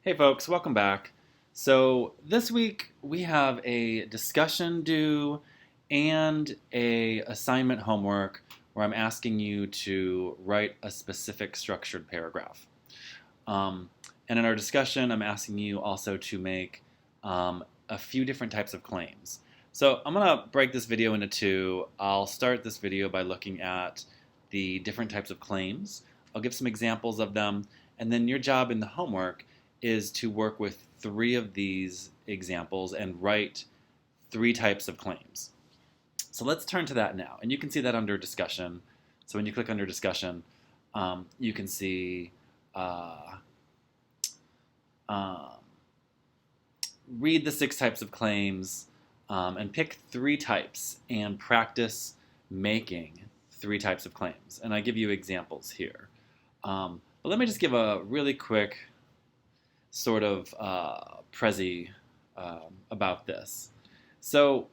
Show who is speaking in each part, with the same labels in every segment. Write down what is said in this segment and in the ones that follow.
Speaker 1: Hey folks, welcome back. So this week we have a discussion due and a assignment homework where I'm asking you to write a specific structured paragraph. And in our discussion, I'm asking you also to make a few different types of claims. So I'm going to break this video into two. I'll start this video by looking at the different types of claims. I'll give some examples of them, and then your job in the homework is to work with three of these examples and write three types of claims. So let's turn to that now. And you can see that under discussion. So when you click under discussion, you can see um, read the 6 types of claims and pick 3 types and practice making 3 types of claims. And I give you examples here. But let me just give a really quick sort of prezi about this. So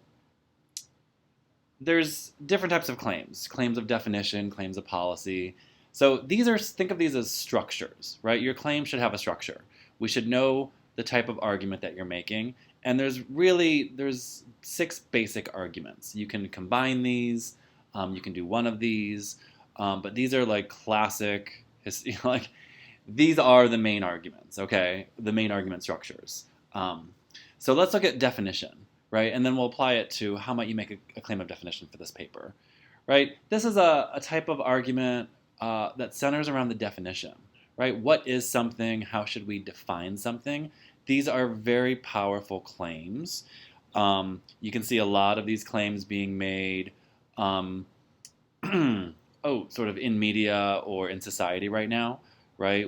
Speaker 1: there's different types of claims: claims of definition, claims of policy. So these are, think of these as structures, right? Your claim should have a structure. We should know the type of argument that you're making, and there's 6 basic arguments. You can combine these, you can do one of these, but these are like classic, like these are the main arguments, okay? The main argument structures. So let's look at definition, right? And then we'll apply it to how might you make a claim of definition for this paper, right? This is a type of argument that centers around the definition, right? What is something? How should we define something? These are very powerful claims. You can see a lot of these claims being made sort of in media or in society right now, right?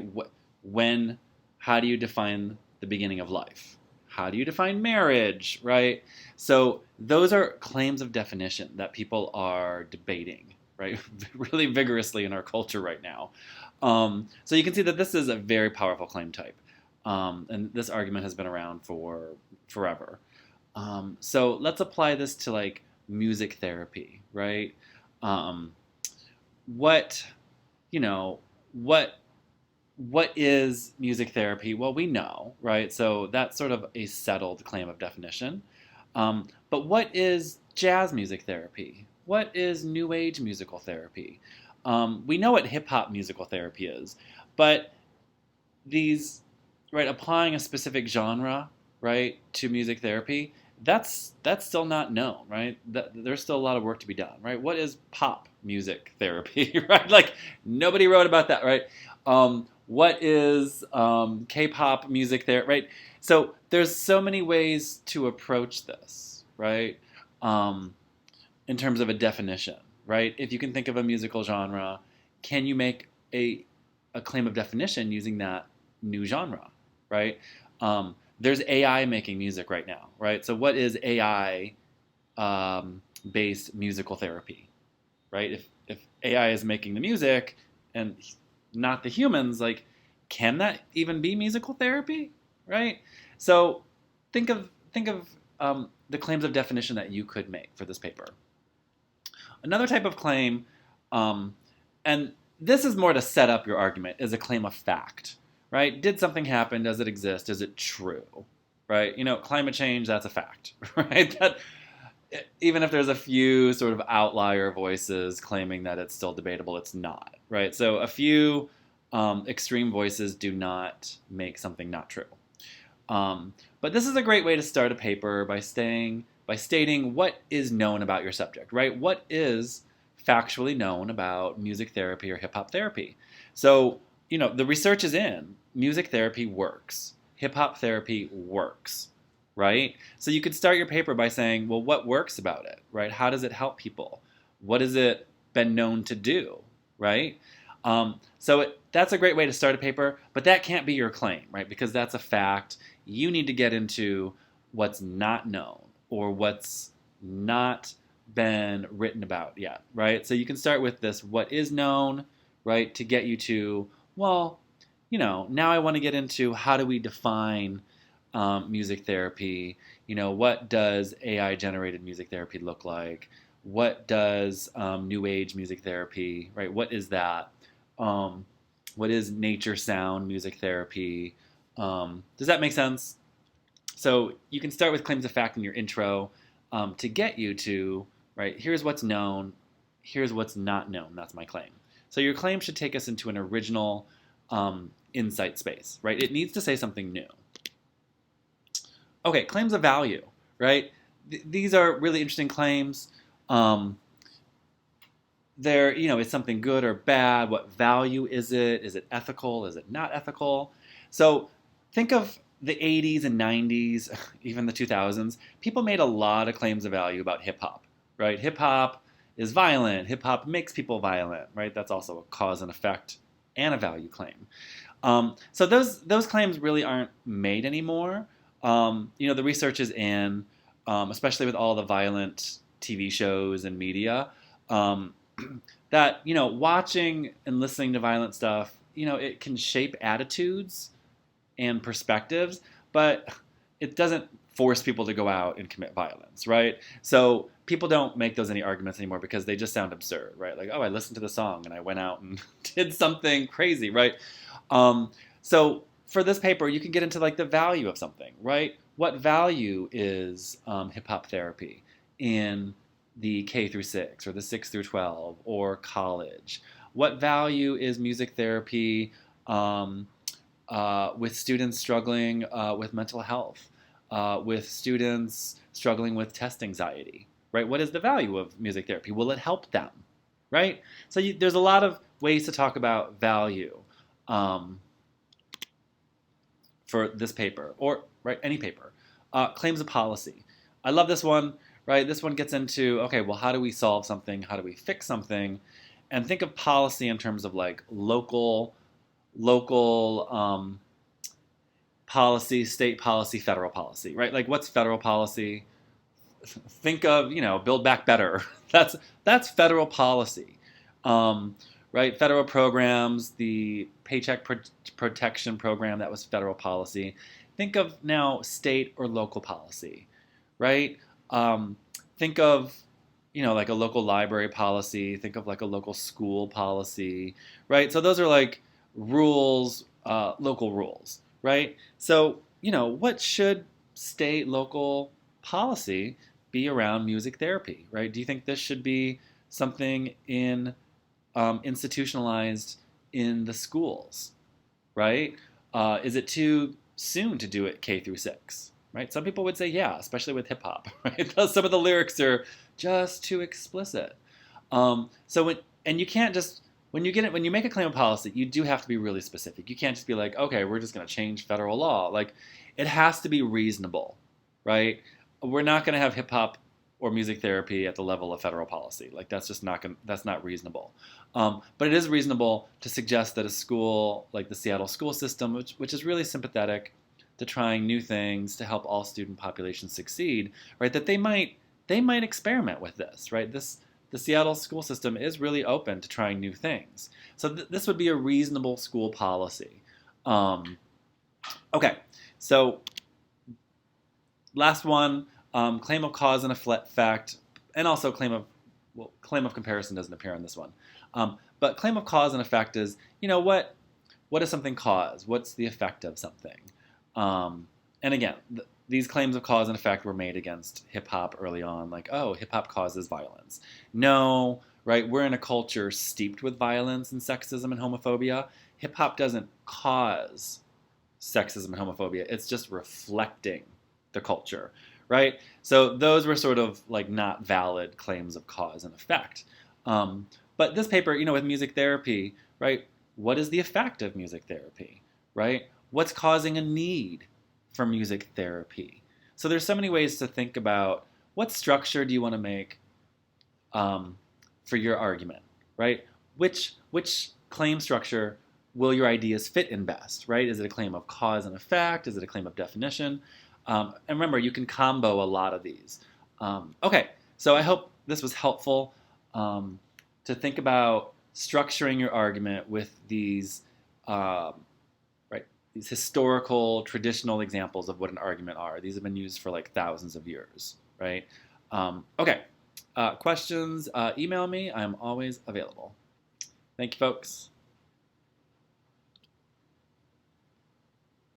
Speaker 1: How do you define the beginning of life? How do you define marriage, right? So those are claims of definition that people are debating, right? Really vigorously in our culture right now. So you can see that this is a very powerful claim type. And this argument has been around for forever. So let's apply this to like music therapy, right? What, you know, what is music therapy? Well, we know, right? So that's sort of a settled claim of definition. But what is jazz music therapy? What is new age musical therapy? We know what hip hop musical therapy is, but these, right, applying a specific genre, right, to music therapy, that's still not known, right? There's still a lot of work to be done, right? What is pop music therapy, right? Like nobody wrote about that, right? What is K-pop music therapy, right? So there's so many ways to approach this, right? In terms of a definition, right? If you can think of a musical genre, can you make a claim of definition using that new genre, right? There's AI making music right now, right? So what is AI based musical therapy, right? If AI is making the music and not the humans, like, can that even be musical therapy, right? So think of the claims of definition that you could make for this paper. Another type of claim, and this is more to set up your argument, is a claim of fact, right? Did something happen? Does it exist? Is it true, right? You know, climate change, that's a fact, right? That even if there's a few sort of outlier voices claiming that it's still debatable, it's not, right? So a few extreme voices do not make something not true. But this is a great way to start a paper by stating what is known about your subject, right? What is factually known about music therapy or hip hop therapy? So, you know, the research is in. Music therapy works. Hip hop therapy works, right? So you could start your paper by saying, well, what works about it, right? How does it help people? What has it been known to do, right? That's a great way to start a paper, but that can't be your claim, right? Because that's a fact. You need to get into what's not known or what's not been written about yet, right? So you can start with this, what is known, right, to get you to, well, you know, now I want to get into how do we define music therapy? You know, what does AI-generated music therapy look like? What does new age music therapy, right? What is that? What is nature sound music therapy? Does that make sense? So you can start with claims of fact in your intro to get you to, right, here's what's known, here's what's not known. That's my claim. So your claim should take us into an original insight space, right? It needs to say something new. Okay, claims of value, right? These are really interesting claims. Um, is something good or bad? What value is it? Is it ethical? Is it not ethical? So think of the 80s and 90s, even the 2000s. People made a lot of claims of value about hip hop, right? Hip hop is violent. Hip hop makes people violent, right? That's also a cause and effect and a value claim. So those claims really aren't made anymore. The research is in, especially with all the violent TV shows and media. Um, that watching and listening to violent stuff, it can shape attitudes and perspectives, but it doesn't force people to go out and commit violence, right? So people don't make those any arguments anymore because they just sound absurd, right? Like, oh, I listened to the song and I went out and did something crazy, right? So for this paper, you can get into like the value of something, right? What value is hip hop therapy in the K through 6 or the 6 through 12 or college? What value is music therapy with students struggling with mental health, with students struggling with test anxiety, right? What is the value of music therapy? Will it help them, right? So there's a lot of ways to talk about value for this paper, or right, any paper. Claims of policy. I love this one, right? This one gets into, okay, well, how do we solve something? How do we fix something? And think of policy in terms of like local policy, state policy, federal policy, right? Like what's federal policy? Think of, Build Back Better. That's federal policy, right? Federal programs, the Paycheck Protection Program, that was federal policy. Think of now state or local policy, right? Think of, like a local library policy. Think of like a local school policy, right? So those are like rules, local rules, right? So, what should state, local policy be around music therapy, right? Do you think this should be something institutionalized in the schools, right? Is it too soon to do it K through 6, right? Some people would say, yeah, especially with hip hop, right? Some of the lyrics are just too explicit. And you can't just when you make a claim of policy, you do have to be really specific. You can't just be like, okay, we're just going to change federal law. Like, it has to be reasonable, right? We're not going to have hip hop or music therapy at the level of federal policy. Like, that's not reasonable. But it is reasonable to suggest that a school like the Seattle school system, which is really sympathetic to trying new things to help all student populations succeed, right? That they might experiment with this, right? The Seattle school system is really open to trying new things. So this would be a reasonable school policy. Okay, so last one, claim of cause and effect, and also claim of comparison doesn't appear on this one. But claim of cause and effect is, what does something cause? What's the effect of something? And again, these claims of cause and effect were made against hip hop early on, like, oh, hip hop causes violence. No, right? We're in a culture steeped with violence and sexism and homophobia. Hip hop doesn't cause sexism and homophobia. It's just reflecting the culture, right? So those were sort of like not valid claims of cause and effect. But this paper, with music therapy, right? What is the effect of music therapy, right? What's causing a need for music therapy? So there's so many ways to think about what structure do you want to make for your argument, right? Which claim structure will your ideas fit in best, right? Is it a claim of cause and effect? Is it a claim of definition? And remember, you can combo a lot of these. Okay, so I hope this was helpful to think about structuring your argument with these these historical, traditional examples of what an argument are. These have been used for like thousands of years, right? Okay, questions, email me. I'm always available. Thank you, folks.